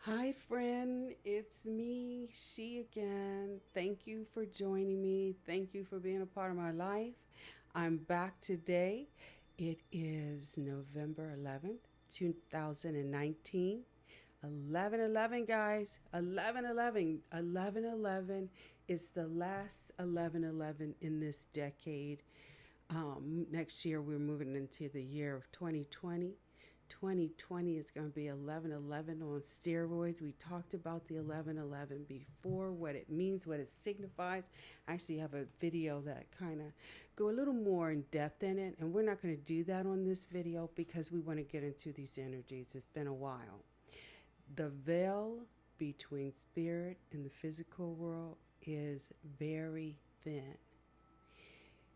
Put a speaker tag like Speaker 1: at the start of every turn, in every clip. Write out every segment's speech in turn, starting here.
Speaker 1: Hi, friend. It's me, she again. Thank you for joining me. Thank you for being a part of my life. I'm back today. It is November 11th, 2019. 11/11, guys. 11/11. 11/11 is the last 11/11 in this decade. Next year, we're moving into the year of 2020. 2020 is going to be 11/11 on steroids. We talked about the 11/11 before, what it means, what it signifies. I actually have a video that kind of go a little more in depth in it, and we're not going to do that on this video because we want to get into these energies. It's been a while. The veil between spirit and the physical world is very thin.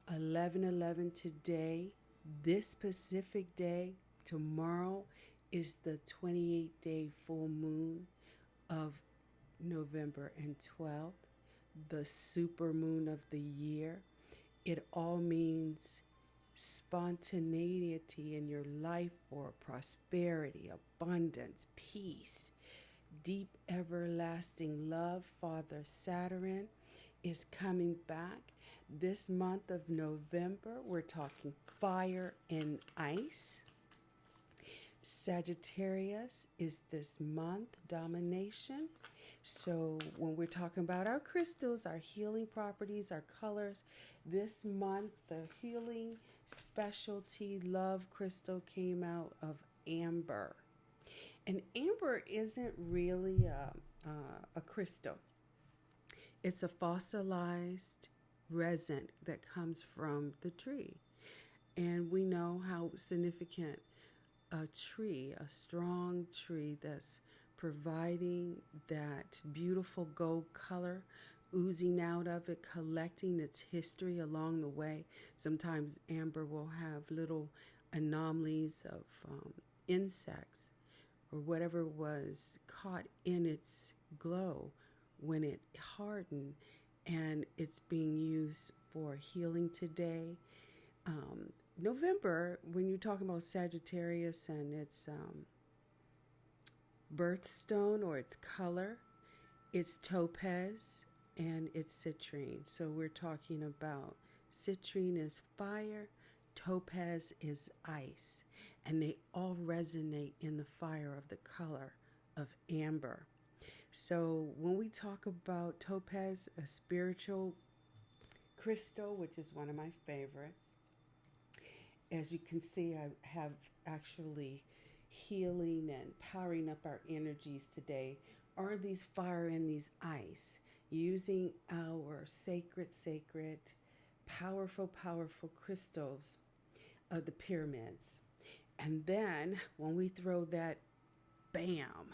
Speaker 1: 11/11 today, this specific day, tomorrow is the 28-day full moon of November and 12th, the super moon of the year. It all means spontaneity in your life for prosperity, abundance, peace, deep, everlasting love. Father Saturn is coming back this month of November. We're talking fire and ice. Sagittarius is this month, domination. So when we're talking about our crystals, our healing properties, our colors, this month the healing specialty love crystal came out of amber. And amber isn't really a crystal. It's a fossilized resin that comes from the tree. And we know how significant a tree, a strong tree that's providing that beautiful gold color oozing out of it, collecting its history along the way. Sometimes amber will have little anomalies of insects or whatever was caught in its glow when it hardened, and it's being used for healing today. November, when you're talking about Sagittarius and its birthstone or its color, it's topaz and it's citrine. So we're talking about citrine is fire, topaz is ice, and they all resonate in the fire of the color of amber. So when we talk about topaz, a spiritual crystal, which is one of my favorites, as you can see, I have actually healing and powering up our energies today are these fire and these ice, using our sacred, powerful crystals of the pyramids. And then when we throw that bam,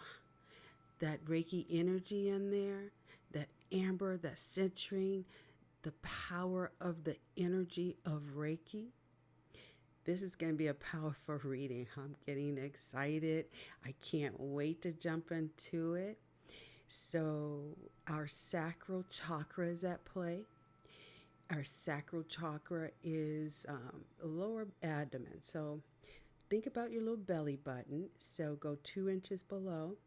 Speaker 1: that Reiki energy in there, that amber, that citrine, the power of the energy of Reiki. This is going to be a powerful reading. I'm getting excited. I can't wait to jump into it. So, our sacral chakra is at play. Our sacral chakra is lower abdomen. So, think about your little belly button. So, go 2 inches below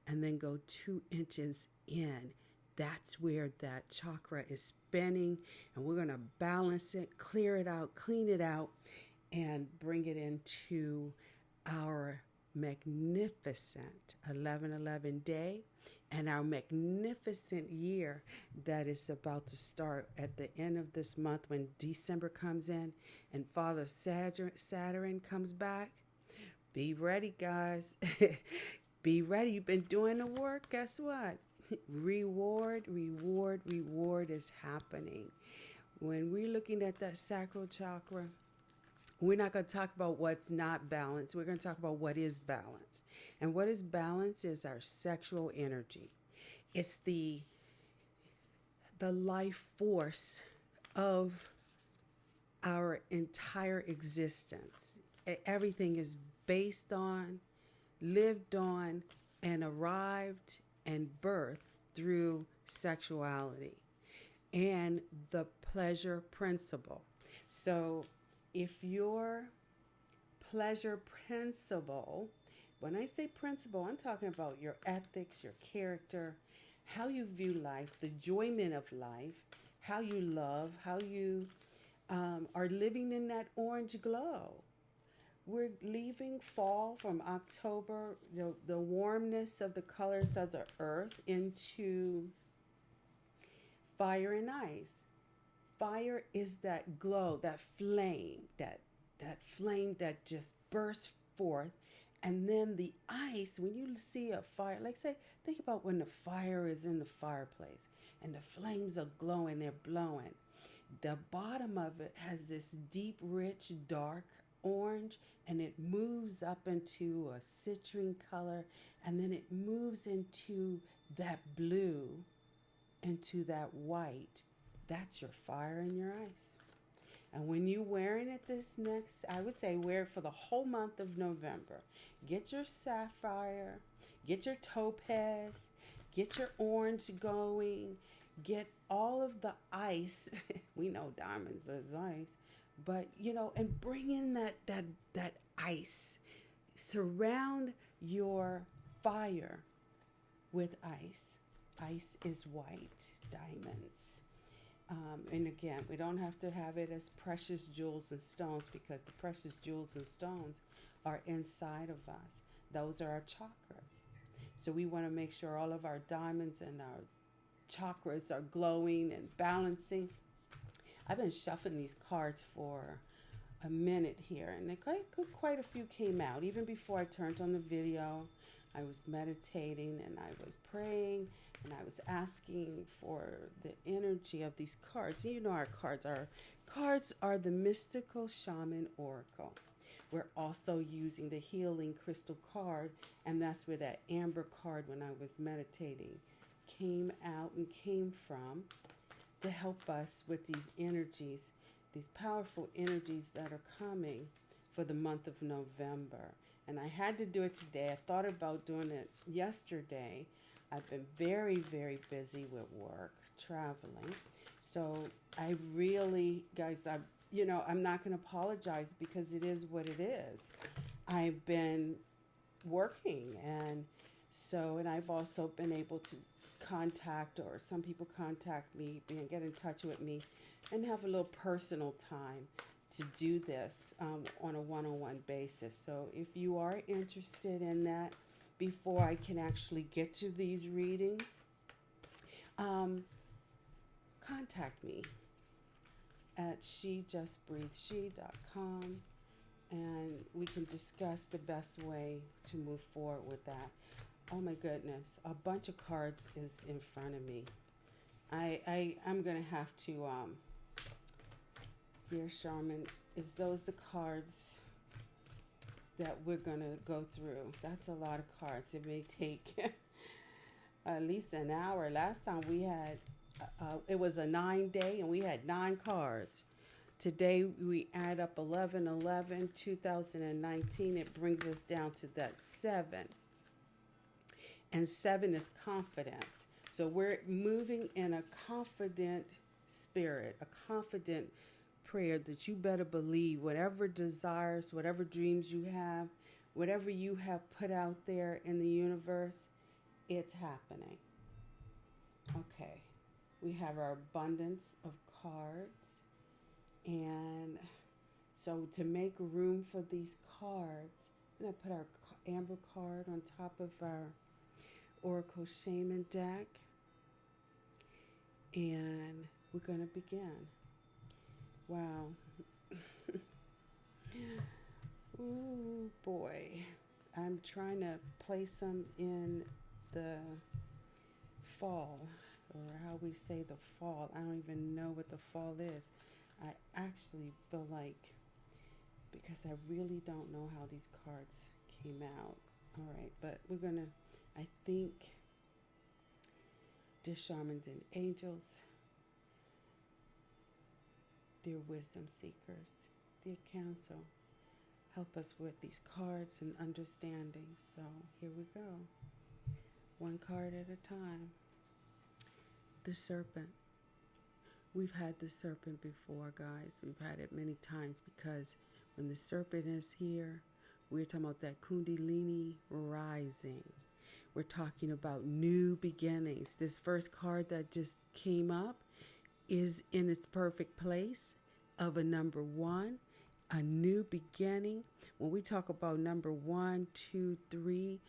Speaker 1: and then go 2 inches in. That's where that chakra is spinning, and we're going to balance it, clear it out, clean it out, and bring it into our magnificent 11/11 day and our magnificent year that is about to start at the end of this month when December comes in and Father Saturn comes back. Be ready, guys. Be ready. You've been doing the work. Guess what? Reward is happening. When we're looking at that sacral chakra, we're not going to talk about what's not balanced. We're going to talk about what is balanced. And what is balanced is our sexual energy. It's the life force of our entire existence. Everything is based on, lived on, and arrived and birthed through sexuality and the pleasure principle. So if your pleasure principle, When I say principle, I'm talking about your ethics, your character, how you view life, the enjoyment of life, how you love, how you are living in that orange glow. We're leaving fall from October, the warmness of the colors of the earth into fire and ice. Fire is that glow, that flame that just bursts forth. And then the ice, when you see a fire, like say, think about when the fire is in the fireplace and the flames are glowing, they're blowing. The bottom of it has this deep, rich, dark orange, and it moves up into a citrine color, and then it moves into that blue, into that white. That's your fire and your ice. And when you're wearing it this next, I would say wear it for the whole month of November. Get your sapphire, get your topaz, get your orange going, get all of the ice. We know diamonds is ice, but and bring in that ice. Surround your fire with ice. Ice is white, diamonds. And again, we don't have to have it as precious jewels and stones, because the precious jewels and stones are inside of us. Those are our chakras. So we want to make sure all of our diamonds and our chakras are glowing and balancing. I've been shuffling these cards for a minute here, and quite a few came out. Even before I turned on the video, I was meditating and I was praying and I was asking for the energy of these cards. And our cards are the mystical shaman oracle. We're also using the healing crystal card, and that's where that amber card, when I was meditating, came out and came from, to help us with these energies, these powerful energies that are coming for the month of November. And I had to do it today. I thought about doing it yesterday. I've been very, very busy with work, traveling. So I really, guys, I'm not going to apologize, because it is what it is. I've been working, and I've also been able to contact, or some people contact me and get in touch with me and have a little personal time to do this on a one-on-one basis. So if you are interested in that, before I can actually get to these readings, contact me at shejustbreatheshe.com, and we can discuss the best way to move forward with that. Oh my goodness, a bunch of cards is in front of me. I'm gonna have to Dear Charmin, is those the cards that we're gonna go through? That's a lot of cards. It may take at least an hour. Last time we had it was a 9-day and we had 9 cards. Today we add up 11/11/2019. It brings us down to that 7. And 7 is confidence. So we're moving in a confident spirit, a confident prayer that you better believe whatever desires, whatever dreams you have, whatever you have put out there in the universe, it's happening. Okay, we have our abundance of cards. And so to make room for these cards, I'm going to put our amber card on top of our Oracle Shaman deck, and we're going to begin. Wow. Ooh, boy. I'm trying to place them in the fall, or how we say the fall. I don't even know what the fall is. I actually feel like, because I really don't know how these cards came out. All right, but we're going to, I think, dear shamans and angels, dear wisdom seekers, dear counsel, help us with these cards and understanding. So here we go. One card at a time. The serpent. We've had the serpent before, guys. We've had it many times, because when the serpent is here, We're talking about that Kundalini rising. We're talking about new beginnings. This first card that just came up is in its perfect place of a number 1, a new beginning. When we talk about number 1, 2, 3,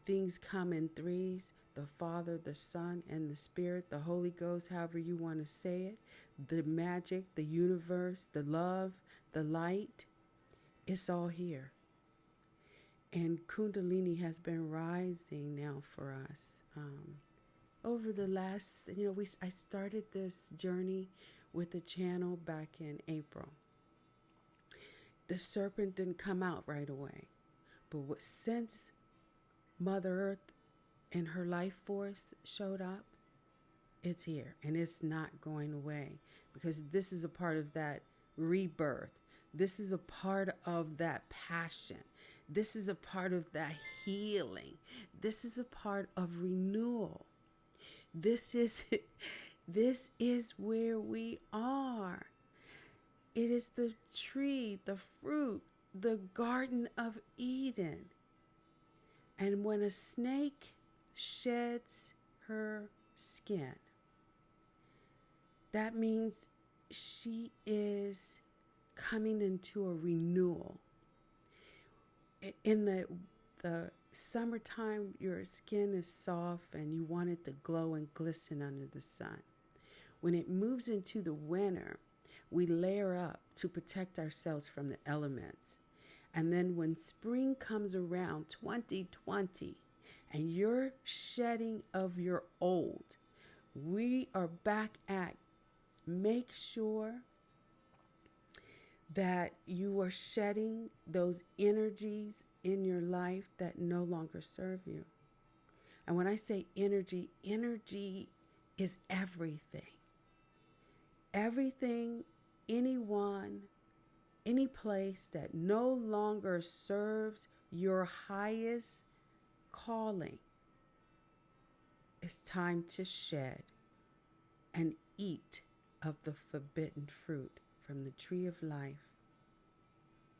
Speaker 1: things come in threes: the Father, the Son, and the Spirit, the Holy Ghost, however you want to say it, the magic, the universe, the love, the light. It's all here. And Kundalini has been rising now for us. Over the last, I started this journey with the channel back in April. The serpent didn't come out right away. But since Mother Earth and her life force showed up, it's here. And it's not going away. Because this is a part of that rebirth. This is a part of that passion. This is a part of that healing. This is a part of renewal. This is where we are. It is the tree, the fruit, the Garden of Eden. And when a snake sheds her skin, that means she is coming into a renewal. In the summertime, your skin is soft and you want it to glow and glisten under the sun. When it moves into the winter, we layer up to protect ourselves from the elements. And then when spring comes around, 2020, and you're shedding of your old, we are back at make sure that you are shedding those energies in your life that no longer serve you. And when I say energy, energy is everything. Everything, anyone, any place that no longer serves your highest calling, it's time to shed and eat of the forbidden fruit from the tree of life,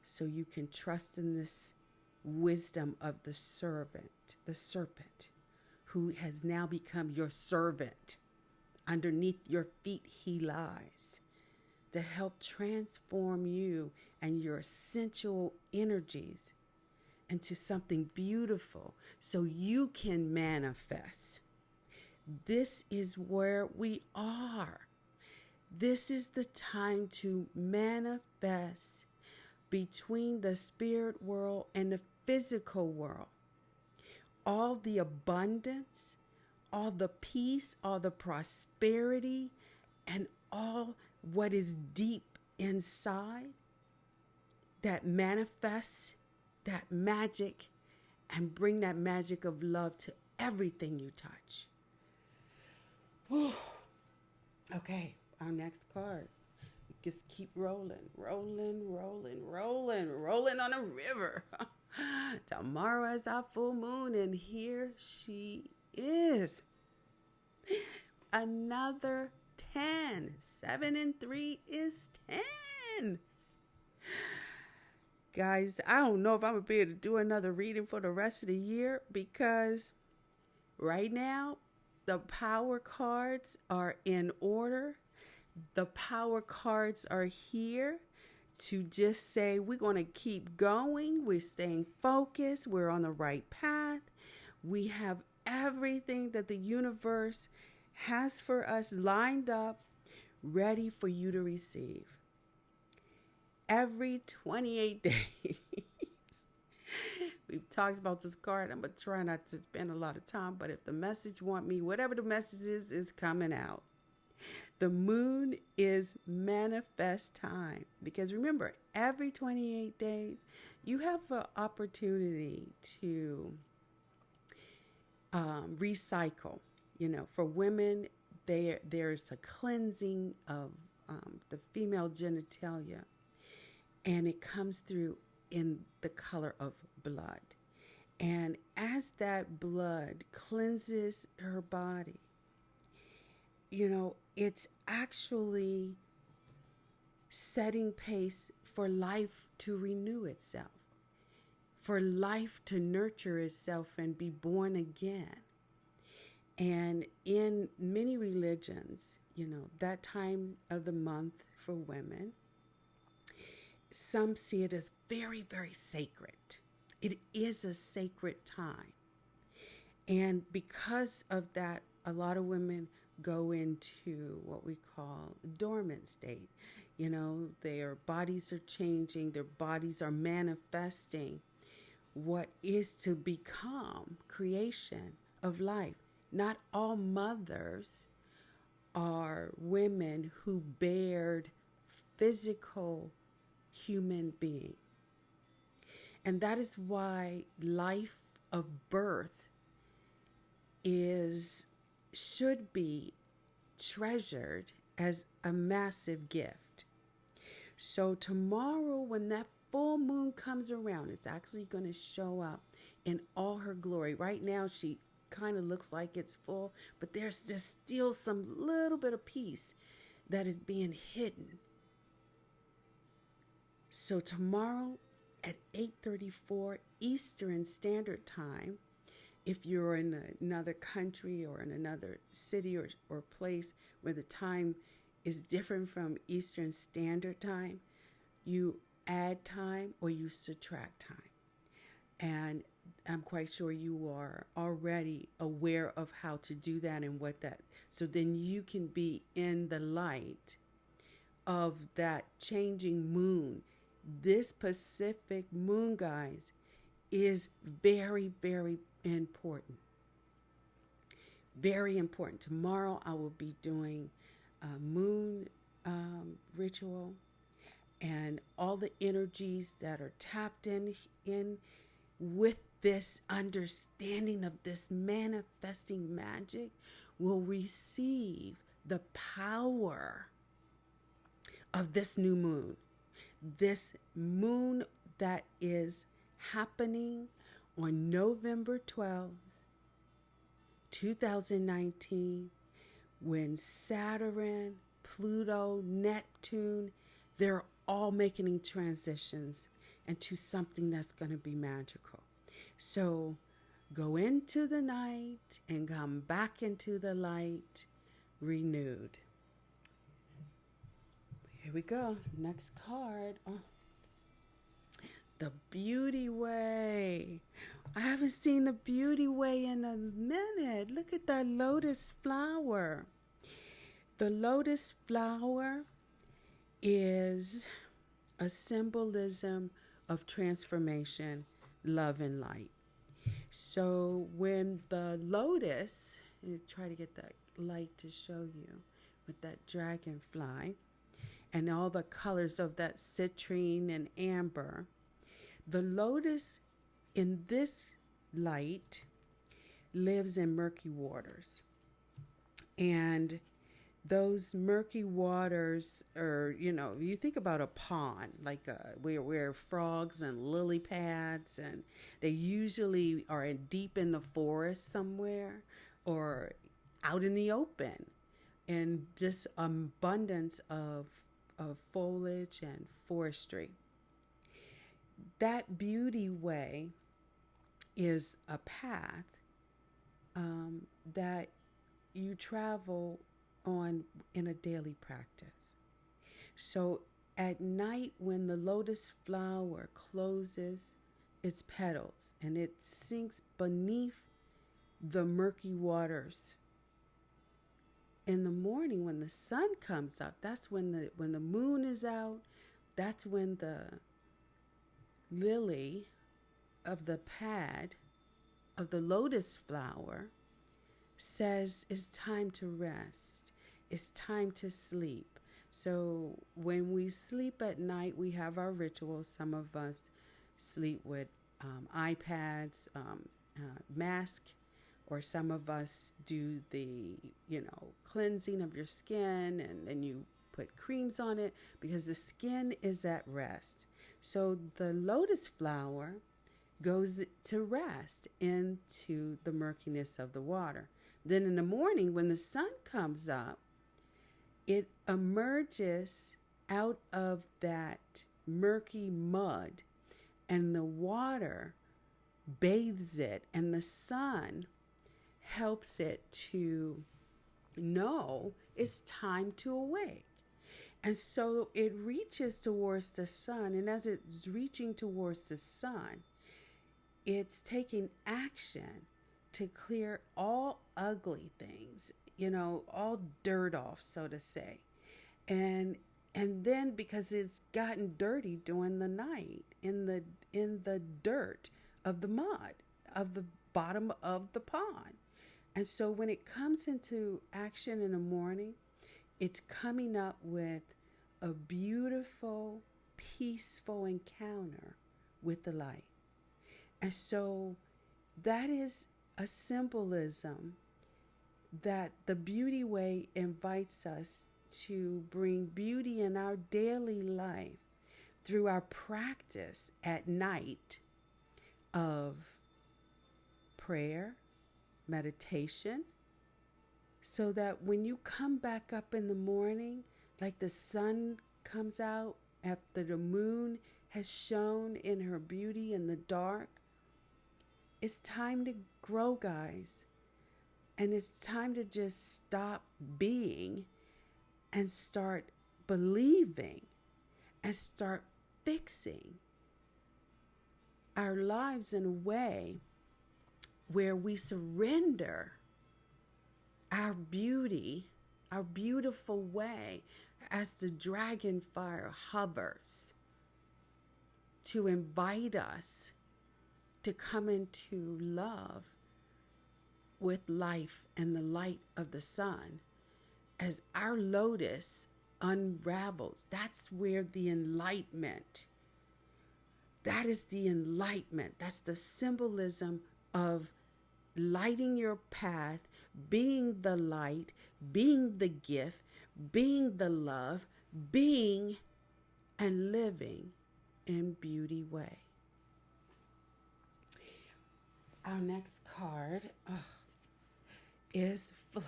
Speaker 1: so you can trust in this wisdom of the serpent, who has now become your servant. Underneath your feet he lies, to help transform you and your sensual energies into something beautiful so you can manifest. This is where we are. This is the time to manifest between the spirit world and the physical world. All the abundance, all the peace, all the prosperity, and all what is deep inside that manifests that magic and bring that magic of love to everything you touch. Whew. Okay, our next card. Just keep rolling on a river. Tomorrow is our full moon, and here she is. Another 10. 7 and 3 is 10. Guys, I don't know if I'm going to be able to do another reading for the rest of the year, because right now the power cards are in order. The power cards are here to just say we're going to keep going. We're staying focused. We're on the right path. We have everything that the universe has for us lined up, ready for you to receive. Every 28 days. We've talked about this card. I'm going to try not to spend a lot of time, but if the message want me, whatever the message is coming out. The moon is manifest time, because remember, every 28 days, you have an opportunity to recycle. For women, there's a cleansing of the female genitalia, and it comes through in the color of blood. And as that blood cleanses her body, it's actually setting pace for life to renew itself, for life to nurture itself and be born again. And in many religions, that time of the month for women, some see it as very, very sacred. It is a sacred time. And because of that, a lot of women go into what we call dormant state. Their bodies are changing, their bodies are manifesting what is to become creation of life. Not all mothers are women who bared physical human being. And that is why life of birth should be treasured as a massive gift. So tomorrow, when that full moon comes around, it's actually going to show up in all her glory. Right now, she kind of looks like it's full, but there's just still some little bit of piece that is being hidden. So tomorrow at 8:34 Eastern Standard Time, if you're in another country or in another city or place where the time is different from Eastern Standard Time, you add time or you subtract time. And I'm quite sure you are already aware of how to do that and what that, so then you can be in the light of that changing moon. This Pacific moon, guys, is very, very important. Very important. Tomorrow I will be doing a moon ritual, and all the energies that are tapped in with this understanding of this manifesting magic will receive the power of this new moon. This moon that is happening on November 12th, 2019, when Saturn, Pluto, Neptune, they're all making transitions into something that's going to be magical. So go into the night and come back into the light renewed. Here we go. Next card. Oh. The Beauty Way. I haven't seen the Beauty Way in a minute. Look at that lotus flower. The lotus flower is a symbolism of transformation, love, and light. So when the lotus, try to get that light to show you with that dragonfly and all the colors of that citrine and amber, the lotus in this light lives in murky waters. And those murky waters are, you think about a pond, like where frogs and lily pads, and they usually are deep in the forest somewhere or out in the open. And this abundance of foliage and forestry. That Beauty Way is a path that you travel on in a daily practice. So at night, when the lotus flower closes its petals and it sinks beneath the murky waters, in the morning when the sun comes up, that's when the moon is out, that's when the lily of the pad of the lotus flower says it's time to rest. It's time to sleep. So when we sleep at night, we have our rituals. Some of us sleep with iPads, mask, or some of us do the, cleansing of your skin, and then you put creams on it because the skin is at rest. So the lotus flower goes to rest into the murkiness of the water. Then in the morning, when the sun comes up, it emerges out of that murky mud and the water bathes it, and the sun helps it to know it's time to awake. And so it reaches towards the sun, and as it's reaching towards the sun, it's taking action to clear all ugly things, all dirt off, so to say. And then because it's gotten dirty during the night in the dirt of the mud of the bottom of the pond. And so when it comes into action in the morning, it's coming up with a beautiful, peaceful encounter with the light. And so that is a symbolism that the Beauty Way invites us to bring beauty in our daily life through our practice at night of prayer, meditation, so that when you come back up in the morning, like the sun comes out after the moon has shone in her beauty in the dark, it's time to grow, guys. And it's time to just stop being and start believing and start fixing our lives in a way where we surrender our beauty, our beautiful way, as the dragon fire hovers to invite us to come into love with life and the light of the sun. As our lotus unravels, that's where the enlightenment, that is the enlightenment. That's the symbolism of lighting your path, being the light, being the gift, being the love, being and living in Beauty Way. Our next card is Flow.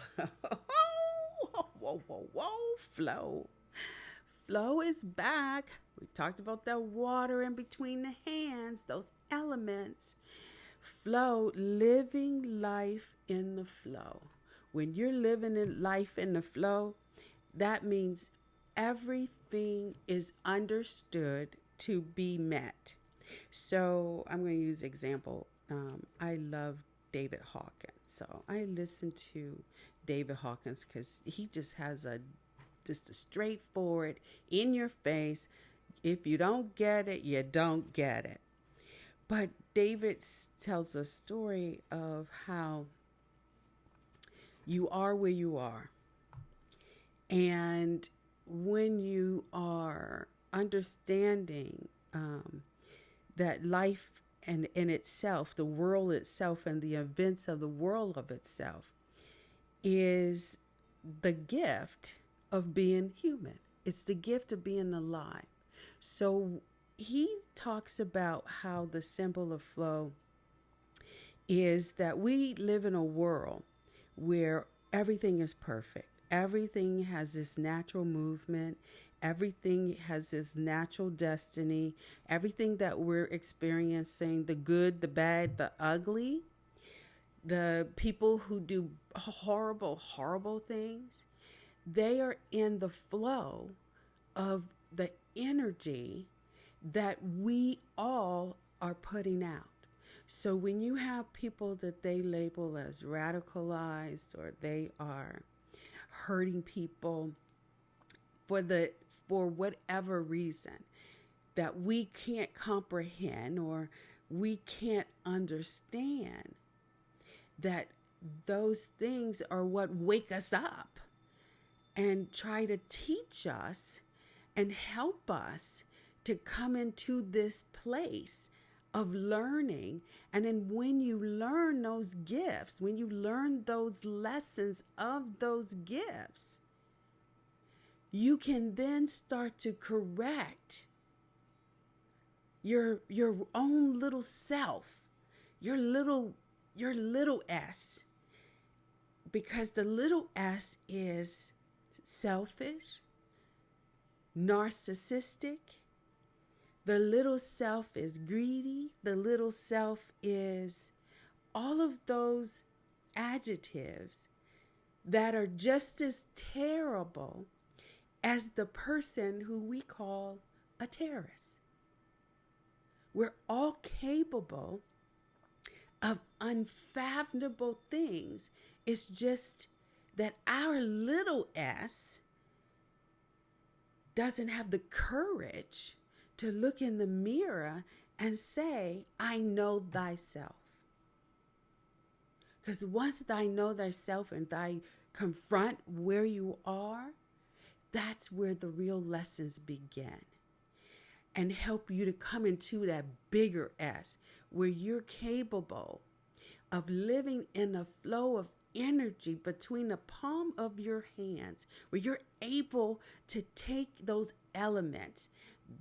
Speaker 1: Whoa, Flow. Flow is back. We talked about that water in between the hands, those elements. Flow, living life in the flow. When you're living in life in the flow, that means everything is understood to be met. So I'm going to use example. I love David Hawkins. So I listen to David Hawkins because he just has just a straightforward, in your face. If you don't get it, you don't get it. But David tells a story of how you are where you are. And when you are understanding that life and in itself, the world itself and the events of the world of itself is the gift of being human. It's the gift of being alive. So he talks about how the symbol of flow is that we live in a world where everything is perfect. Everything has this natural movement. Everything has this natural destiny. Everything that we're experiencing, the good, the bad, the ugly, the people who do horrible, horrible things, they are in the flow of the energy that we all are putting out. So when you have people that they label as radicalized, or they are hurting people for whatever reason that we can't comprehend or we can't understand, that those things are what wake us up and try to teach us and help us to come into this place of learning. And then when you learn those gifts, when you learn those lessons of those gifts, you can then start to correct your own little self, your little s, because the little s is selfish, narcissistic, The little self is greedy. The little self is all of those adjectives that are just as terrible as the person who we call a terrorist. We're all capable of unfathomable things. It's just that our little s doesn't have the courage to look in the mirror and say, I know thyself. Because once thou know thyself and thou confront where you are, that's where the real lessons begin. And help you to come into that bigger S, where you're capable of living in a flow of energy between the palm of your hands, where you're able to take those elements,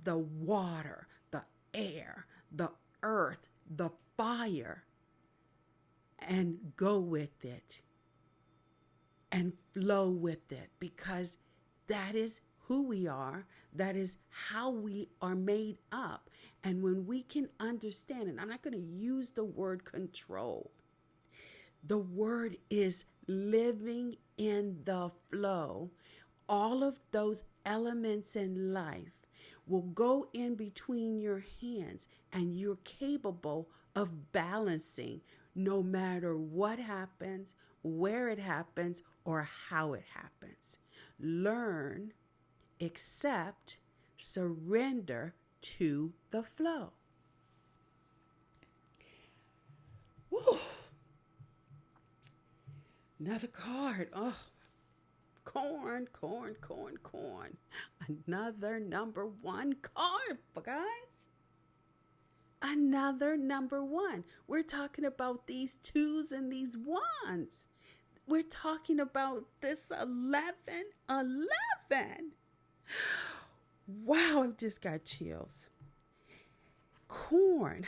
Speaker 1: the water, the air, the earth, the fire, and go with it and flow with it, because that is who we are. That is how we are made up. And when we can understand, and I'm not going to use the word control, the word is living in the flow. All of those elements in life will go in between your hands, and you're capable of balancing no matter what happens, where it happens, or how it happens. Learn, accept, surrender to the flow. Woo. Another card. Oh, corn. Another number one card, guys. Another number one. We're talking about these twos and these ones. We're talking about this 11. Wow, I've just got chills. Corn.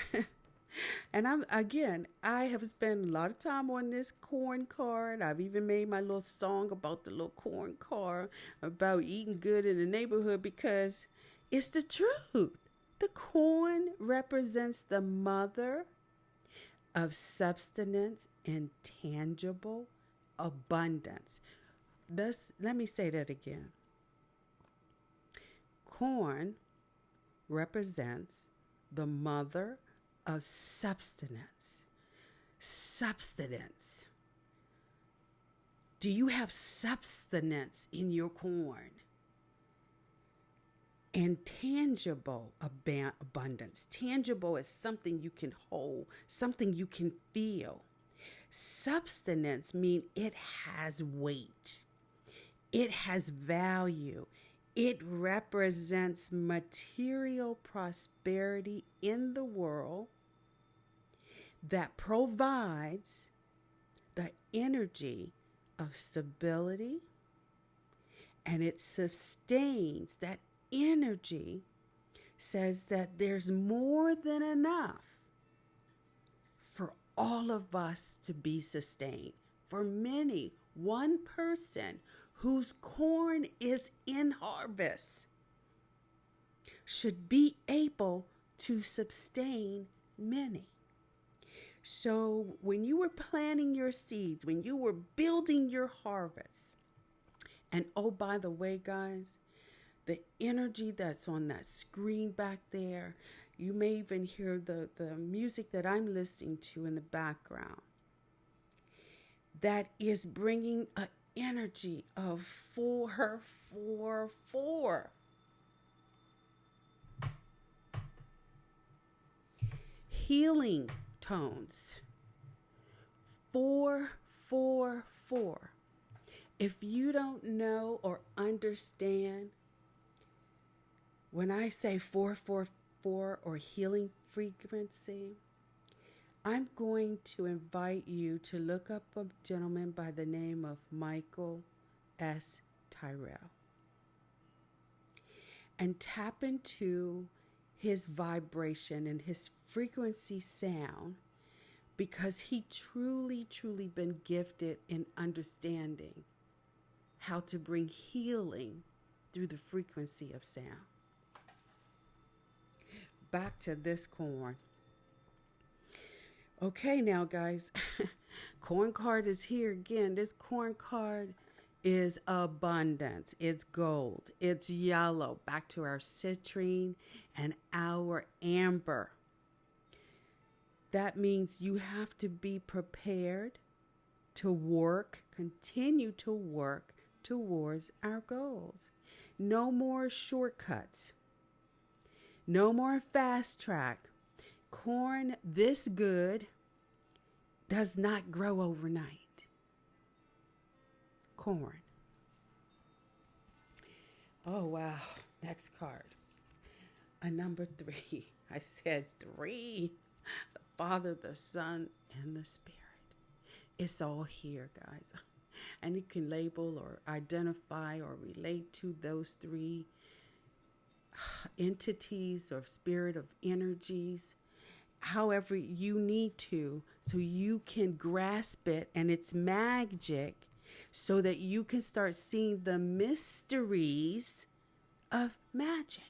Speaker 1: And I have spent a lot of time on this corn card. I've even made my little song about the little corn card, about eating good in the neighborhood, because it's the truth. The corn represents the mother of substance and tangible abundance. Let me say that again. Corn represents the mother of substance. Substance. Do you have substance in your corn? And tangible abundance. Tangible is something you can hold, something you can feel. Substance means it has weight. It has value. It represents material prosperity in the world that provides the energy of stability, and it sustains that energy, says that there's more than enough for all of us to be sustained. For many, one person whose corn is in harvest should be able to sustain many. So when you were planting your seeds, when you were building your harvest, and oh, by the way, guys, the energy that's on that screen back there, you may even hear the music that I'm listening to in the background, that is bringing an energy of 4, 4, 4. Healing tones. 4, 4, 4. If you don't know or understand, when I say 4, 4, 4 or healing frequency, I'm going to invite you to look up a gentleman by the name of Michael S. Tyrell and tap into his vibration and his frequency sound, because he truly been gifted in understanding how to bring healing through the frequency of sound. back to this corn. Okay, now guys, corn card is here again. This corn card is abundance. It's gold. It's yellow. Back to our citrine and our amber. That means you have to be prepared to work, continue to work towards our goals. No more shortcuts. No more fast track. Corn this good does not grow overnight. Corn. Oh, wow. Next card. A number 3. I said 3. The Father, the Son, and the Spirit. It's all here, guys. And you can label or identify or relate to those 3 entities or spirit of energies, however you need to, so you can grasp it and its magic, so that you can start seeing the mysteries of magic.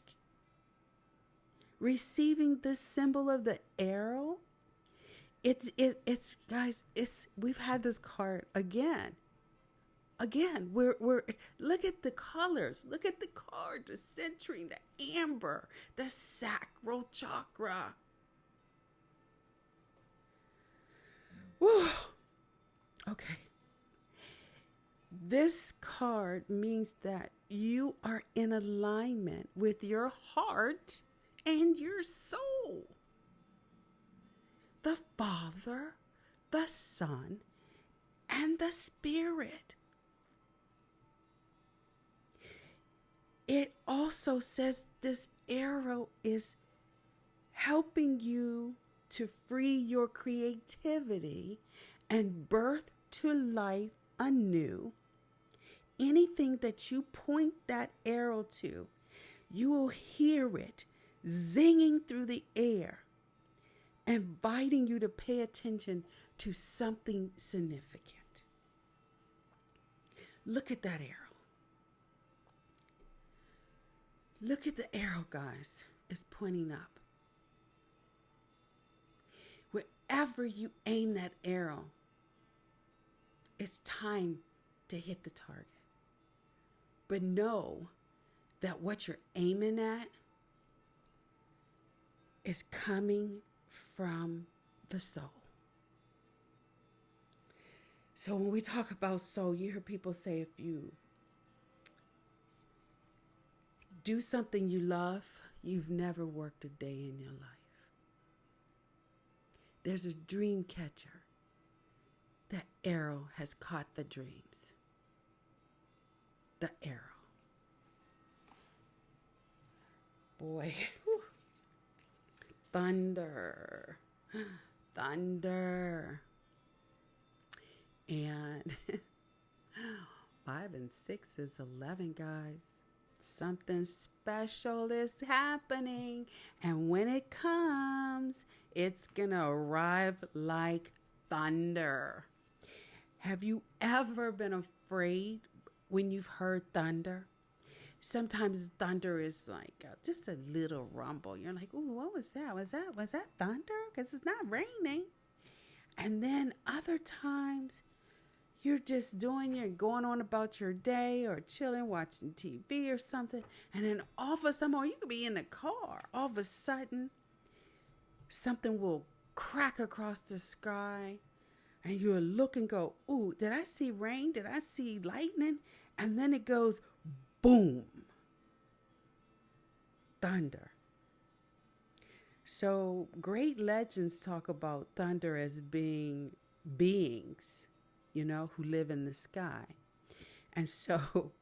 Speaker 1: Receiving the symbol of the arrow, it's guys, we've had this card again. We're look at the colors. Look at the card, the citrine, the amber, the sacral chakra. Woo. Okay. This card means that you are in alignment with your heart and your soul. The Father, the Son, and the Spirit. It also says this arrow is helping you to free your creativity and birth to life anew. Anything that you point that arrow to, you will hear it zinging through the air, inviting you to pay attention to something significant. Look at that arrow. Look at the arrow, guys. It's pointing up. Wherever you aim that arrow, it's time to hit the target. But know that what you're aiming at is coming from the soul. So when we talk about soul, you hear people say, if you do something you love, you've never worked a day in your life. There's a dream catcher. That arrow has caught the dreams. The arrow. Boy. Whew. Thunder. Thunder. And 5 and 6 is 11, guys. Something special is happening. And when it comes, it's going to arrive like thunder. Have you ever been afraid when you've heard thunder? Sometimes thunder is like just a little rumble. You're like, ooh, what was that? Was that thunder? Because it's not raining. And then other times, you're just going on about your day or chilling, watching TV or something. And then all of a sudden, or you could be in the car. All of a sudden, something will crack across the sky. And you'll look and go, ooh, did I see rain? Did I see lightning? And then it goes, boom. Thunder. So great legends talk about thunder as being beings, who live in the sky. And so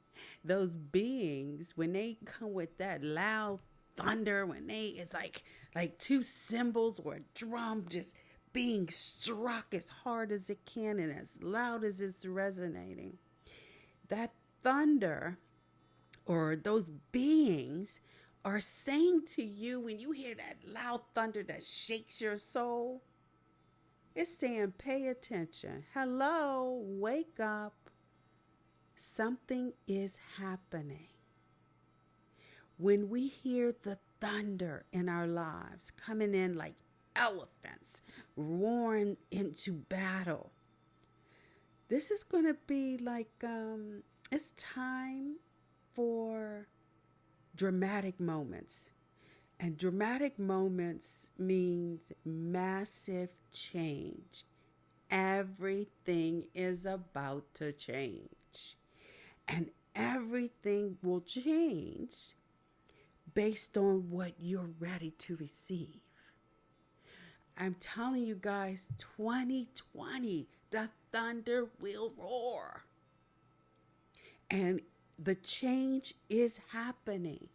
Speaker 1: those beings, when they come with that loud thunder, it's like 2 cymbals or a drum just being struck as hard as it can and as loud as it's resonating. That thunder or those beings are saying to you, when you hear that loud thunder that shakes your soul, it's saying, pay attention. Hello, wake up. Something is happening. When we hear the thunder in our lives, coming in like elephants, roaring into battle. This is going to be like, it's time for dramatic moments. And dramatic moments means massive change. Everything is about to change. And everything will change based on what you're ready to receive. I'm telling you guys, 2020, the thunder will roar. And the change is happening.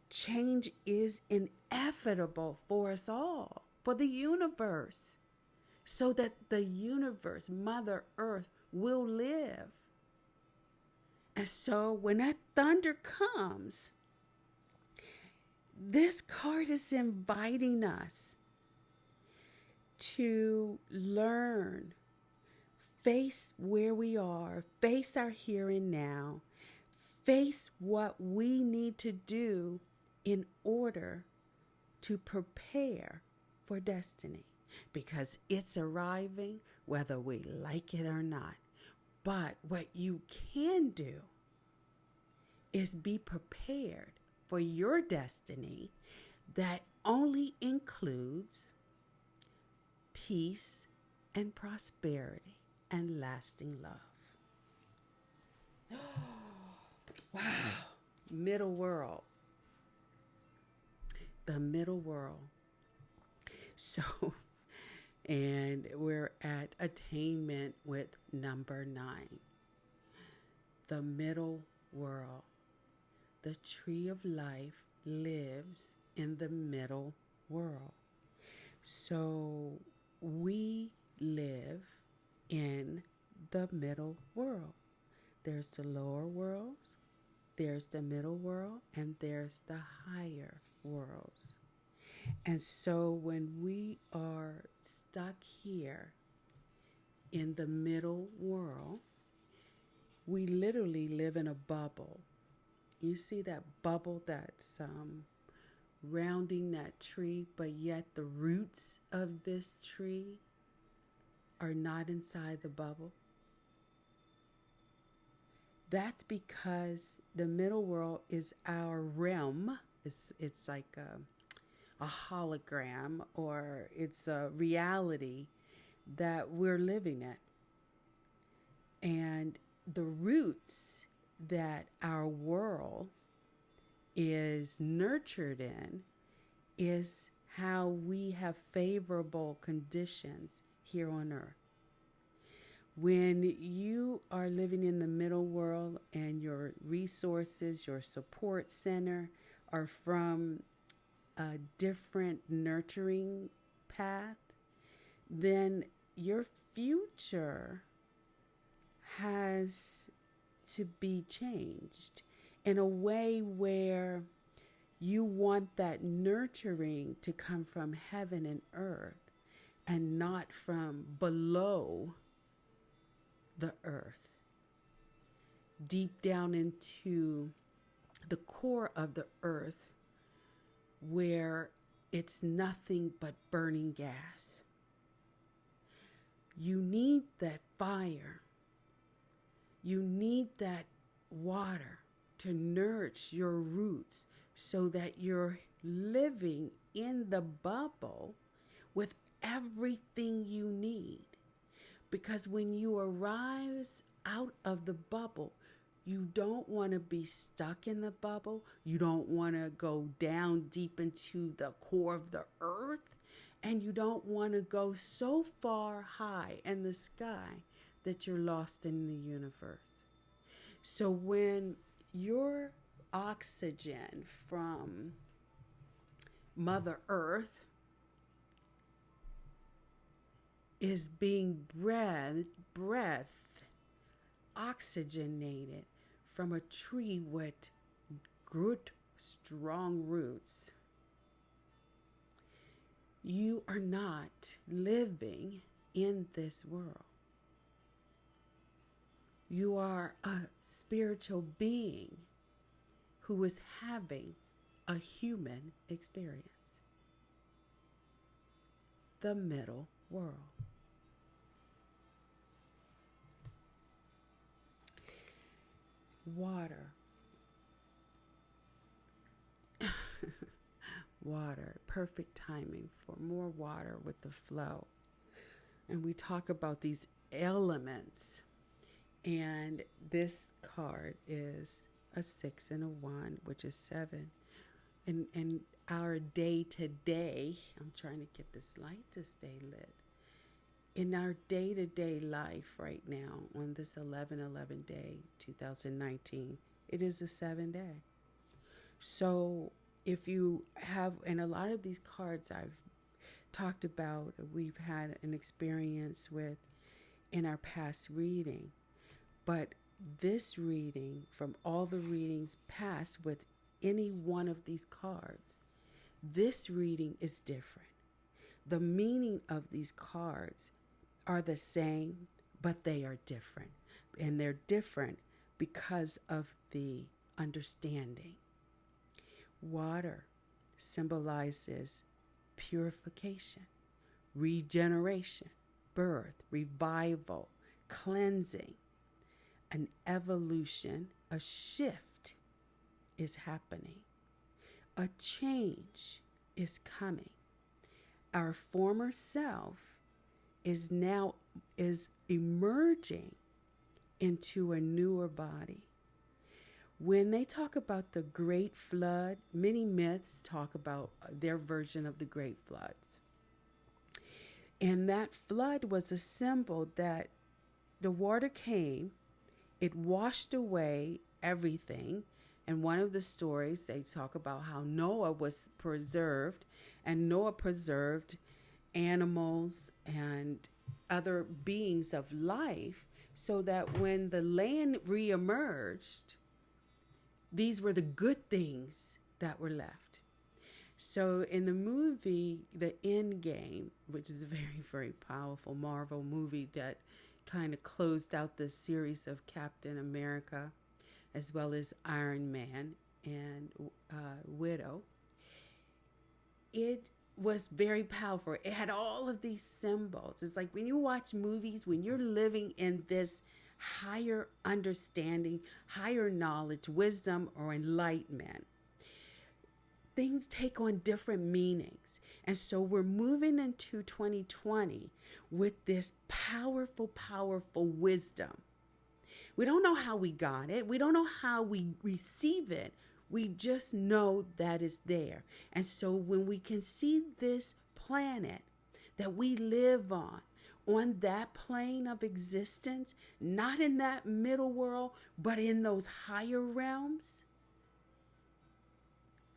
Speaker 1: Change is inevitable for us all, for the universe, so that the universe, Mother Earth, will live. And so when that thunder comes, this card is inviting us to learn, face where we are, face our here and now, face what we need to do in order to prepare for destiny, because it's arriving whether we like it or not. But what you can do is be prepared for your destiny that only includes peace and prosperity and lasting love. Wow. Middle world. The middle world. So, and we're at attainment with number 9. The middle world. The tree of life lives in the middle world. So we live in the middle world. There's the lower worlds, there's the middle world, and there's the higher worlds. And so when we are stuck here in the middle world, we literally live in a bubble. You see that bubble that's rounding that tree, but yet the roots of this tree are not inside the bubble? That's because the middle world is our realm. It's like a hologram, or it's a reality that we're living in. And the roots that our world is nurtured in is how we have favorable conditions here on earth. When you are living in the middle world and your resources, your support center are from a different nurturing path, then your future has to be changed in a way where you want that nurturing to come from heaven and earth and not from below the earth, deep down into the core of the earth, where it's nothing but burning gas. You need that fire. You need that water to nourish your roots so that you're living in the bubble with everything you need. Because when you arise out of the bubble, you don't want to be stuck in the bubble. You don't want to go down deep into the core of the earth. And you don't want to go so far high in the sky that you're lost in the universe. So when your oxygen from Mother Earth is being breath oxygenated from a tree with good, strong roots, you are not living in this world. You are a spiritual being who is having a human experience. The middle world. Water. Water. Perfect timing for more water with the flow. And we talk about these elements. And this card is a 6 and a 1, which is 7. And our day to day, I'm trying to get this light to stay lit. In our day to day life right now, on this 11/11 day, 2019, it is a 7 day. So if you have, and a lot of these cards I've talked about, we've had an experience with in our past reading. But this reading, from all the readings past with any one of these cards, this reading is different. The meaning of these cards are the same, but they are different. And they're different because of the understanding. Water symbolizes purification, regeneration, birth, revival, cleansing, an evolution, a shift is happening. A change is coming. Our former self is emerging into a newer body. When they talk about the Great Flood, many myths talk about their version of the Great Flood. And that flood was a symbol that the water came, it washed away everything. And one of the stories, they talk about how Noah was preserved, and Noah preserved animals and other beings of life, so that when the land reemerged, these were the good things that were left. So in the movie, The End Game, which is a very, very powerful Marvel movie that kind of closed out the series of Captain America, as well as Iron Man and Widow, it was very powerful. It had all of these symbols. It's like when you watch movies, when you're living in this higher understanding, higher knowledge, wisdom, or enlightenment, things take on different meanings. And so we're moving into 2020 with this powerful, powerful wisdom. We don't know how we got it. We don't know how we receive it. We just know that it's there. And so when we can see this planet that we live on that plane of existence, not in that middle world, but in those higher realms,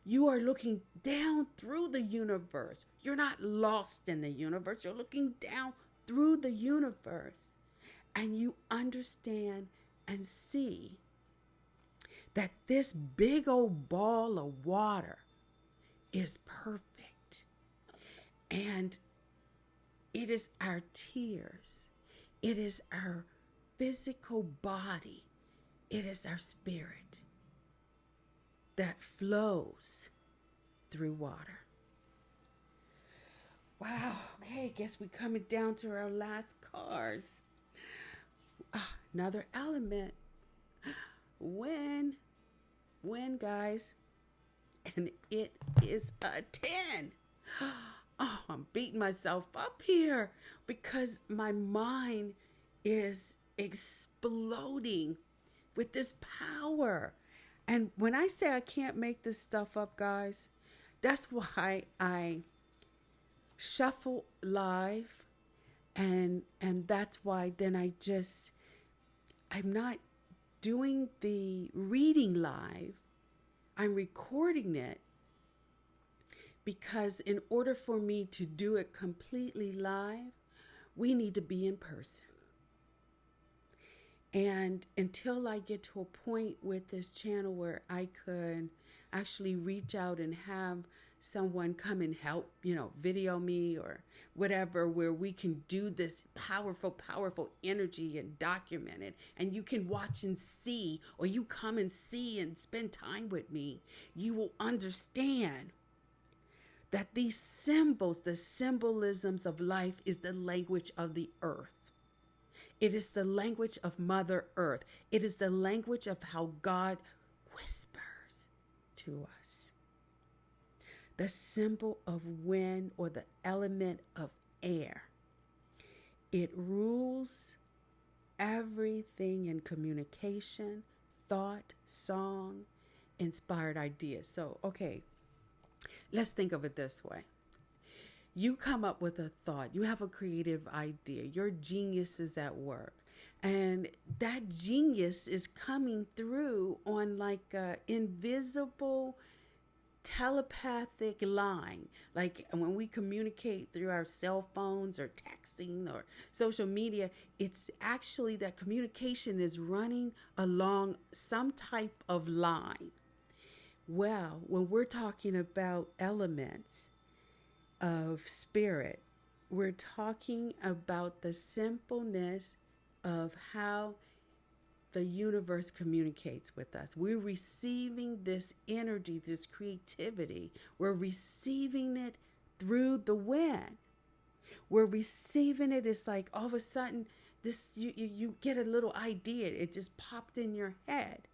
Speaker 1: you are looking down through the universe. You're not lost in the universe. You're looking down through the universe, and you understand and see that this big old ball of water is perfect. And it is our tears. It is our physical body. It is our spirit that flows through water. Wow. Okay, guess we're coming down to our last cards. Another element. When, guys? And it is a 10. Oh, I'm beating myself up here because my mind is exploding with this power. And when I say I can't make this stuff up, guys, that's why I shuffle live. And that's why then I'm not doing the reading live. I'm recording it, because in order for me to do it completely live, we need to be in person. And until I get to a point with this channel where I could actually reach out and have someone come and help, video me or whatever, where we can do this powerful energy and document it. And you can watch and see, or you come and see and spend time with me. You will understand that these symbols, the symbolisms of life, is the language of the earth. It is the language of Mother Earth. It is the language of how God whispers to us. The symbol of wind, or the element of air. It rules everything in communication, thought, song, inspired ideas. So, okay, let's think of it this way. You come up with a thought, you have a creative idea, your genius is at work. And that genius is coming through on like an invisible telepathic line. Like when we communicate through our cell phones or texting or social media, it's actually that communication is running along some type of line. Well, when we're talking about elements of spirit, we're talking about the simpleness of how the universe communicates with us. We're receiving this energy, this creativity. We're receiving it through the wind. We're receiving it. It's like all of a sudden, you get a little idea. It just popped in your head.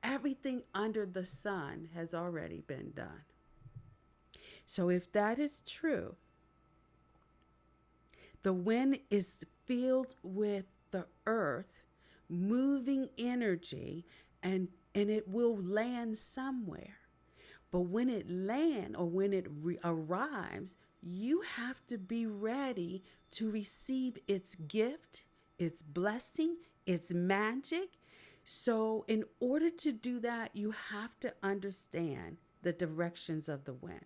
Speaker 1: Everything under the sun has already been done. So if that is true, the wind is filled with the earth, moving energy, and it will land somewhere. But when it lands, or when it arrives, you have to be ready to receive its gift, its blessing, its magic. So in order to do that, you have to understand the directions of the wind.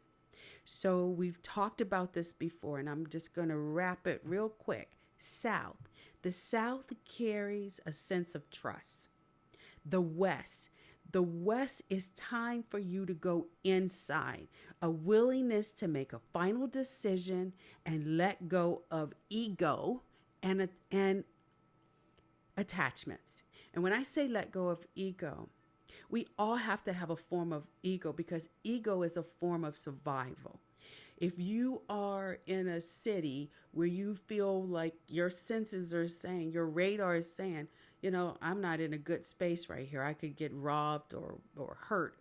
Speaker 1: So we've talked about this before, and I'm just going to wrap it real quick. South. The South carries a sense of trust. The West is time for you to go inside, a willingness to make a final decision and let go of ego and attachments. And when I say let go of ego, we all have to have a form of ego, because ego is a form of survival. If you are in a city where you feel like your senses are saying, your radar is saying, I'm not in a good space right here, I could get robbed or hurt.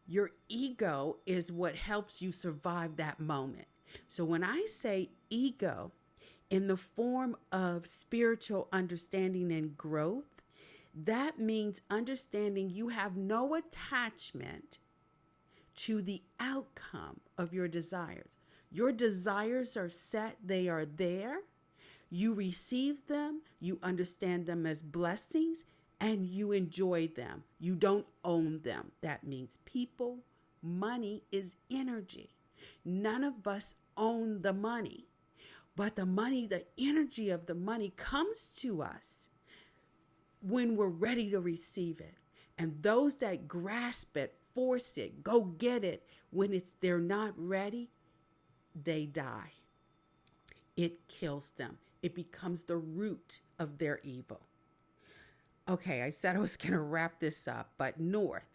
Speaker 1: Your ego is what helps you survive that moment. So when I say ego in the form of spiritual understanding and growth, that means understanding you have no attachment to the outcome of your desires. Your desires are set, they are there. You receive them, you understand them as blessings, and you enjoy them. You don't own them. That means people, money is energy. None of us own the money, but the money, the energy of the money comes to us when we're ready to receive it. And those that grasp it, force it, go get it, when they're not ready, they die. It kills them. It becomes the root of their evil. Okay, I said I was going to wrap this up, but north.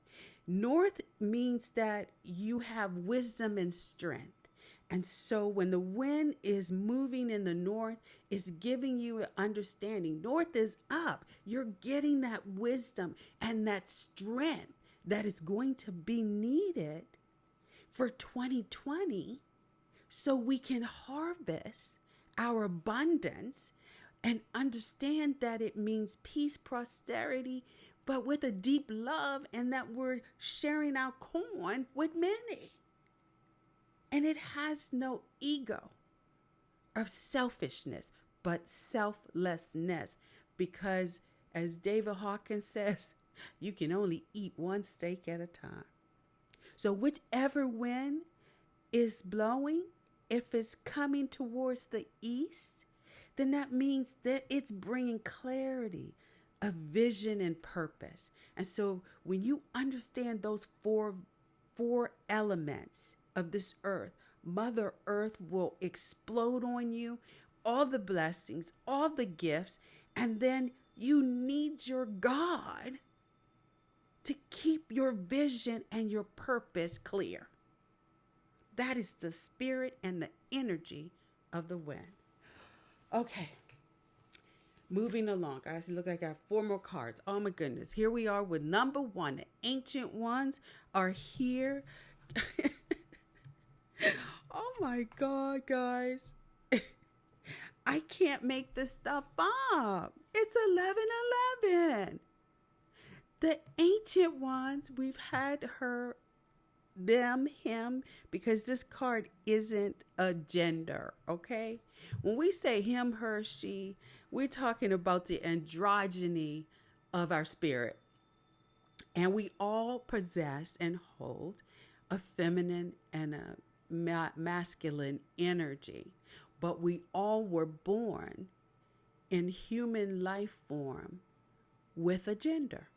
Speaker 1: North means that you have wisdom and strength. And so when the wind is moving in the north, it's giving you an understanding. North is up. You're getting that wisdom and that strength that is going to be needed for 2020, so we can harvest our abundance and understand that it means peace, prosperity, but with a deep love, and that we're sharing our corn with many. And it has no ego of selfishness, but selflessness. Because as David Hawkins says, you can only eat one steak at a time. So whichever wind is blowing, if it's coming towards the east, then that means that it's bringing clarity of vision and purpose. And so when you understand those four elements of this earth, Mother Earth will explode on you, all the blessings, all the gifts, and then you need your God to keep your vision and your purpose clear. That is the spirit and the energy of the wind. Okay. Moving along, guys. Look, I got 4 more cards. Oh my goodness. Here we are with number 1. The ancient ones are here. Oh my God, guys. I can't make this stuff up. It's 11:11. The ancient ones, we've had her, them, him, because this card isn't a gender, okay? When we say him, her, she, we're talking about the androgyny of our spirit. And we all possess and hold a feminine and a masculine energy. But we all were born in human life form with a gender.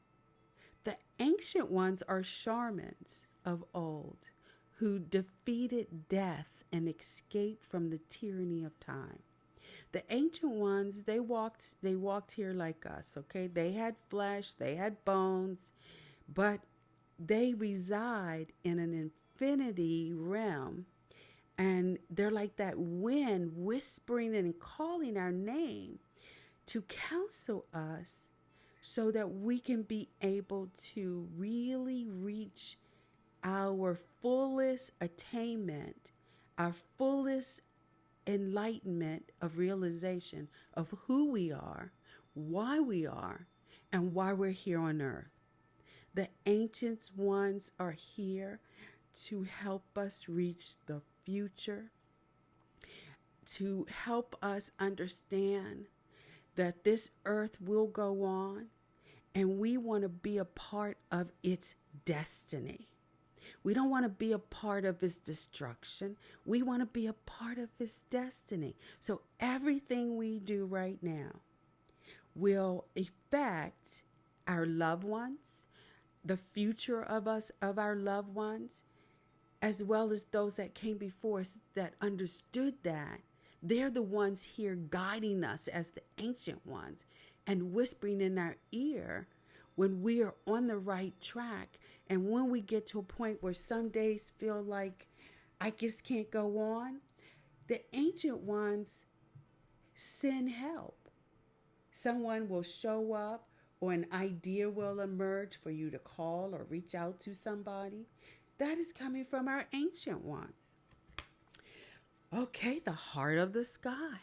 Speaker 1: The ancient ones are shamans of old who defeated death and escaped from the tyranny of time. The ancient ones, they walked here like us, okay? They had flesh, they had bones, but they reside in an infinity realm, and they're like that wind whispering and calling our name to counsel us so that we can be able to really reach our fullest attainment, our fullest enlightenment of realization of who we are, and why we're here on earth. The ancient ones are here to help us reach the future, to help us understand that this earth will go on, and we want to be a part of its destiny. We don't want to be a part of its destruction. We want to be a part of its destiny. So everything we do right now will affect our loved ones, the future of us, of our loved ones, as well as those that came before us that understood that. They're the ones here guiding us as the ancient ones and whispering in our ear when we are on the right track. And when we get to a point where some days feel like I just can't go on, the ancient ones send help. Someone will show up, or an idea will emerge for you to call or reach out to somebody. That is coming from our ancient ones. Okay, the heart of the sky.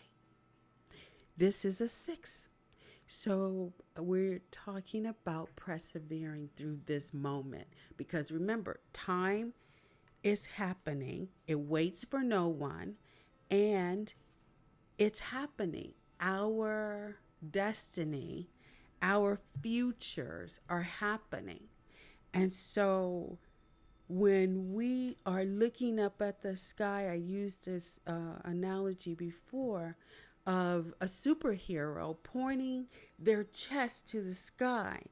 Speaker 1: This is a 6. So we're talking about persevering through this moment. Because remember, time is happening. It waits for no one. And it's happening. Our destiny, our futures are happening. And so when we are looking up at the sky, I used this analogy before of a superhero pointing their chest to the sky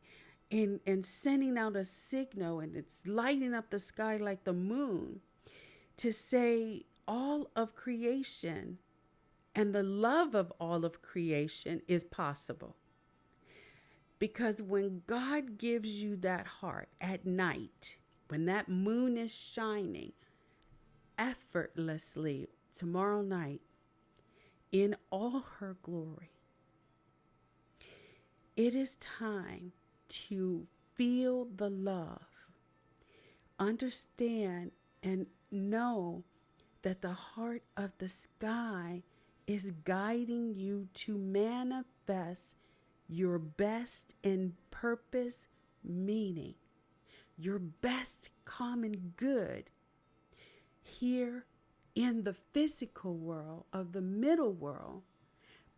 Speaker 1: and sending out a signal, and it's lighting up the sky like the moon to say all of creation and the love of all of creation is possible. Because when God gives you that heart at night, when that moon is shining effortlessly tomorrow night in all her glory, it is time to feel the love, understand and know that the heart of the sky is guiding you to manifest your best in purpose, meaning your best common good here in the physical world of the middle world.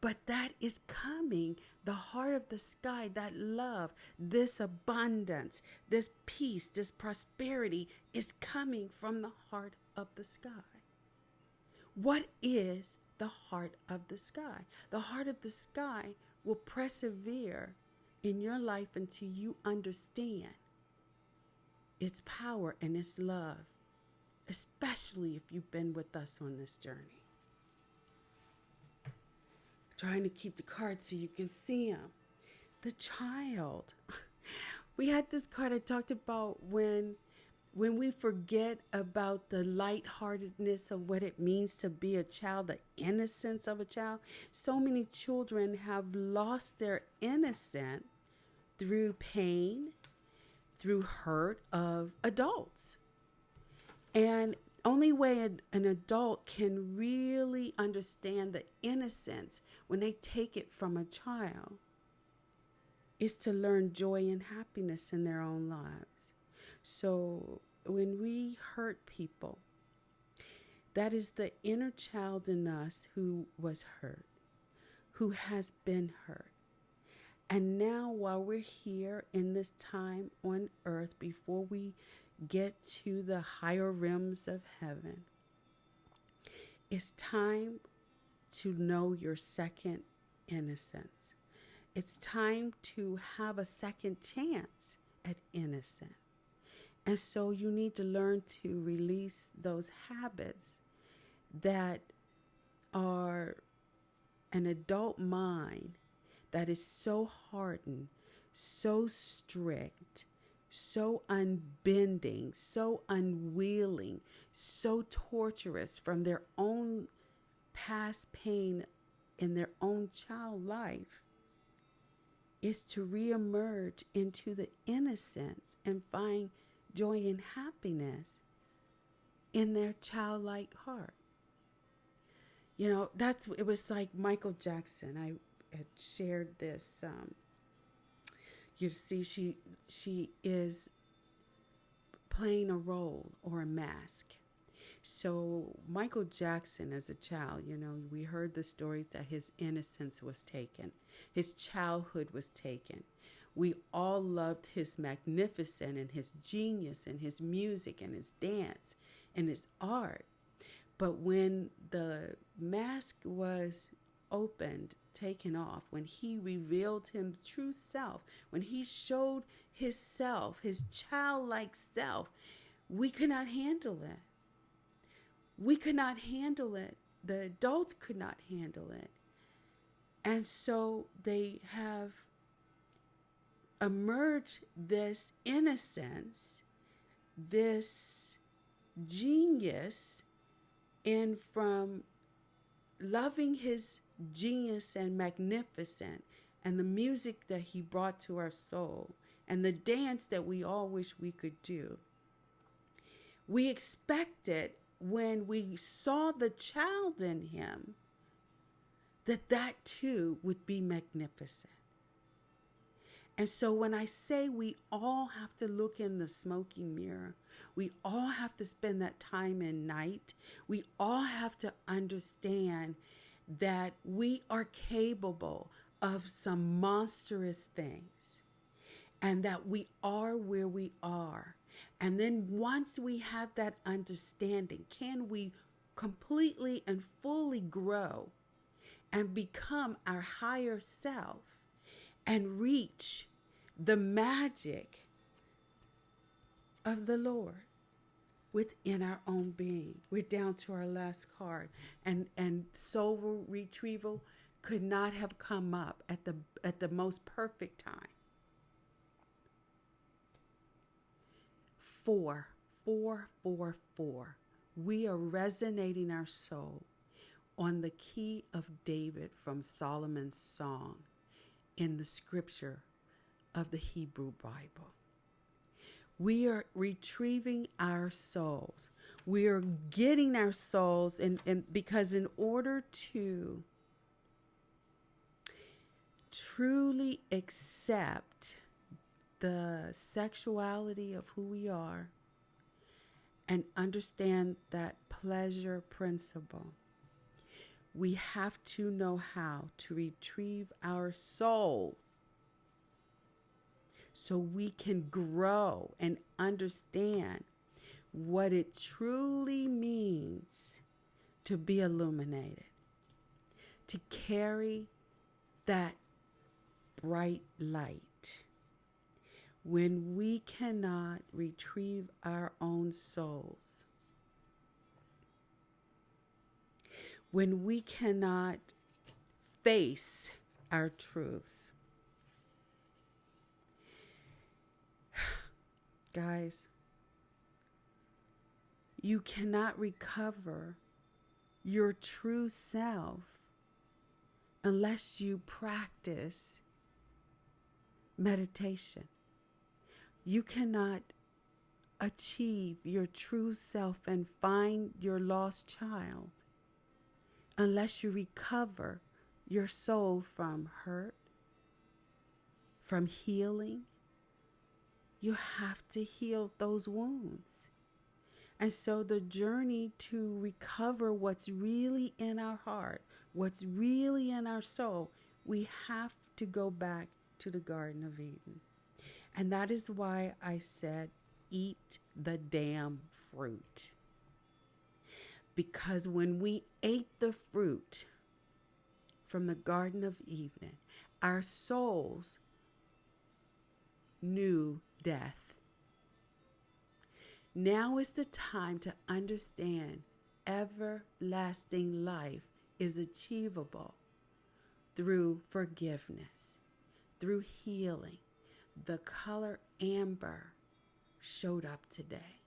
Speaker 1: But that is coming, the heart of the sky, that love, this abundance, this peace, this prosperity is coming from the heart of the sky. What is the heart of the sky? The heart of the sky will persevere in your life until you understand its power and its love especially if you've been with us on this journey. Trying to keep the card so you can see them. The child. We had this card I talked about when we forget about the lightheartedness of what it means to be a child, the innocence of a child. So many children have lost their innocence through pain, through hurt of adults. And only way an adult can really understand the innocence when they take it from a child is to learn joy and happiness in their own lives. So when we hurt people, that is the inner child in us who was hurt, who has been hurt. And now while we're here in this time on earth, before we get to the higher realms of heaven, it's time to know your second innocence. It's time to have a second chance at innocence. And so you need to learn to release those habits that are an adult mind that is so hardened, so strict, so unbending, so unwilling, so torturous from their own past pain in their own child life, is to reemerge into the innocence and find joy and happiness in their childlike heart. You know, it was like Michael Jackson. I had shared this. You see, she is playing a role or a mask. So Michael Jackson, as a child, we heard the stories that his innocence was taken. His childhood was taken. We all loved his magnificence and his genius and his music and his dance and his art. But when the mask was opened, taken off, when he revealed his true self, when he showed his self, his childlike self, we could not handle it. We could not handle it. The adults could not handle it. And so they have emerged this innocence, this genius, in from loving his genius and magnificent and the music that he brought to our soul and the dance that we all wish we could do. We expected when we saw the child in him that too would be magnificent. And so when I say we all have to look in the smoky mirror, we all have to spend that time in night, we all have to understand that we are capable of some monstrous things and that we are where we are. And then once we have that understanding, can we completely and fully grow and become our higher self and reach the magic of the Lord within our own being? We're down to our last card, and soul retrieval could not have come up at the most perfect time. 4, 4, 4, 4. We are resonating our soul on the key of David from Solomon's song in the scripture of the Hebrew Bible. We are retrieving our souls. We are getting our souls, and because in order to truly accept the sexuality of who we are and understand that pleasure principle, we have to know how to retrieve our soul so we can grow and understand what it truly means to be illuminated, to carry that bright light. When we cannot retrieve our own souls, when we cannot face our truths. Guys, you cannot recover your true self unless you practice meditation. You cannot achieve your true self and find your lost child unless you recover your soul from hurt, from healing. You have to heal those wounds. And so the journey to recover what's really in our heart, what's really in our soul, we have to go back to the Garden of Eden. And that is why I said, eat the damn fruit. Because when we ate the fruit from the Garden of Eden, our souls knew death. Now is the time to understand everlasting life is achievable through forgiveness, through healing. The color amber showed up today.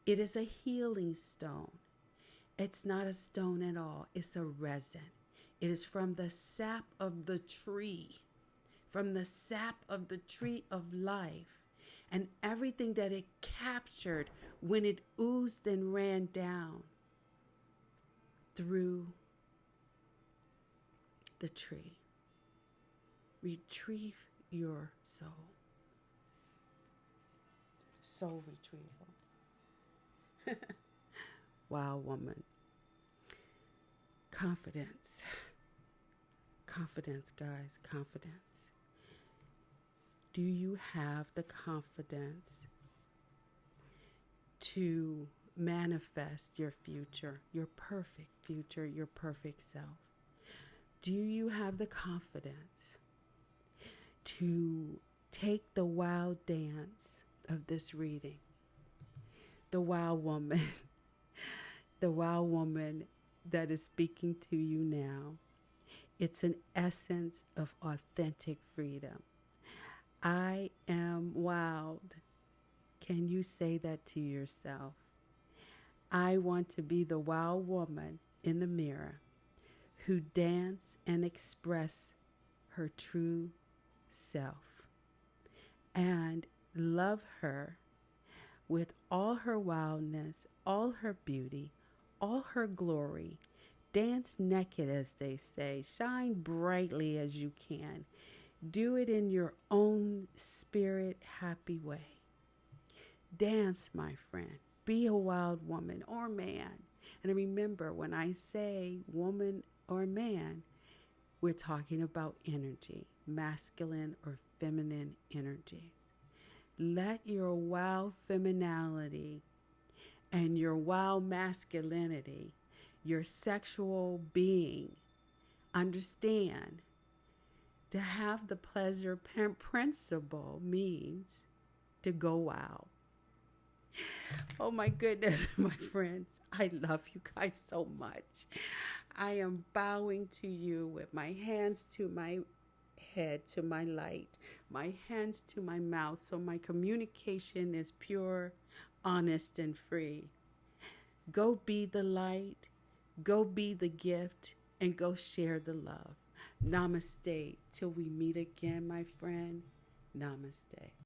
Speaker 1: It is a healing stone. It's not a stone at all. It's a resin. It is from the sap of the tree, from the sap of the tree of life, and everything that it captured when it oozed and ran down through the tree. Retrieve your soul. Soul retrieval. Wow, woman. Confidence. Confidence, guys. Confidence. Do you have the confidence to manifest your future, your perfect future, your perfect self? Do you have the confidence to take the wild dance of this reading? The wild woman, the wild woman that is speaking to you now. It's an essence of authentic freedom. I am wild. Can you say that to yourself? I want to be the wild woman in the mirror who dance and express her true self and love her with all her wildness, all her beauty, all her glory. Dance naked, as they say. Shine brightly as you can. Do it in your own spirit, happy way. Dance, my friend. Be a wild woman or man. And remember, when I say woman or man, we're talking about energy, masculine or feminine energies. Let your wild femininity and your wild masculinity, your sexual being, understand to have the pleasure principle means to go wild. Oh my goodness, my friends. I love you guys so much. I am bowing to you with my hands to my head, to my light, my hands to my mouth, so my communication is pure, honest, and free. Go be the light, go be the gift, and go share the love. Namaste. Till we meet again, my friend. Namaste.